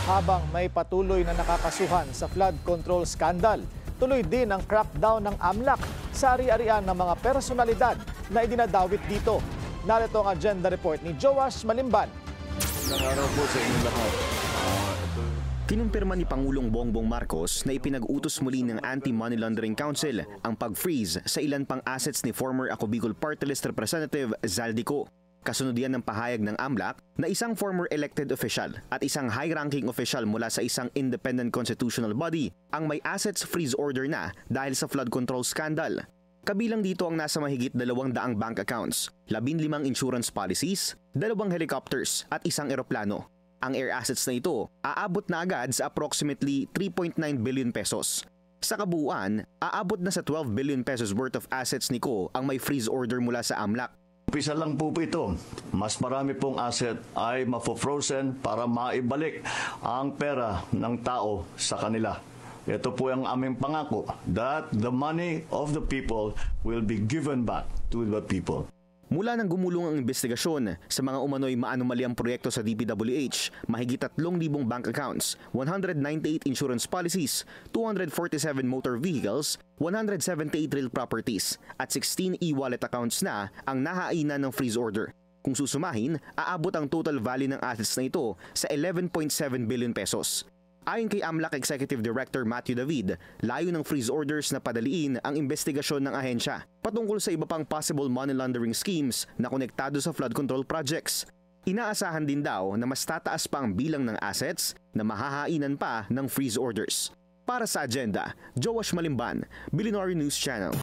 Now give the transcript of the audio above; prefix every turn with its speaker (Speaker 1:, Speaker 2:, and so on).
Speaker 1: Habang may patuloy na nakakasuhan sa flood control scandal, tuloy din ang crackdown ng AMLAC sa ari-arian ng mga personalidad na idinadawit dito. Narito ang agenda report ni Joash Malimban.
Speaker 2: Magandang araw po sa inyong lahat.
Speaker 3: Kinumpirma ni Pangulong Bongbong Marcos na ipinag-utos muli ng Anti-Money Laundering Council ang pag-freeze sa ilan pang assets ni former Ako Bicol Party List Representative Zaldico. Kasunod yan ng pahayag ng AMLAC na isang former elected official at isang high-ranking official mula sa isang independent constitutional body ang may assets freeze order na dahil sa flood control scandal. Kabilang dito ang nasa mahigit 200 bank accounts, 15 insurance policies, 2 helicopters at isang eroplano. Ang air assets na ito aabot na agad sa approximately 3.9 billion pesos. Sa kabuuan, aabot na sa 12 billion pesos worth of assets ni Ko ang may freeze order mula sa AMLAC.
Speaker 2: Umpisa lang po ito. Mas marami pong asset ay mafo-frozen para maibalik ang pera ng tao sa kanila. Ito po ang aming pangako that the money of the people will be given back to the people.
Speaker 3: Mula nang gumulong ang investigasyon sa mga umano'y maanomaliang proyekto sa DPWH, mahigit 3,000 bank accounts, 198 insurance policies, 247 motor vehicles, 178 real properties at 16 e-wallet accounts na ang nahainan ng freeze order. Kung susumahin, aabot ang total value ng assets na ito sa 11.7 billion pesos. Ayon kay AMLAC Executive Director Matthew David, layo ng freeze orders na padaliin ang investigasyon ng ahensya patungkol sa iba pang possible money laundering schemes na konektado sa flood control projects. Inaasahan din daw na mas tataas pa ang bilang ng assets na mahahainan pa ng freeze orders. Para sa agenda, Joash Malimban, Billionaire News Channel.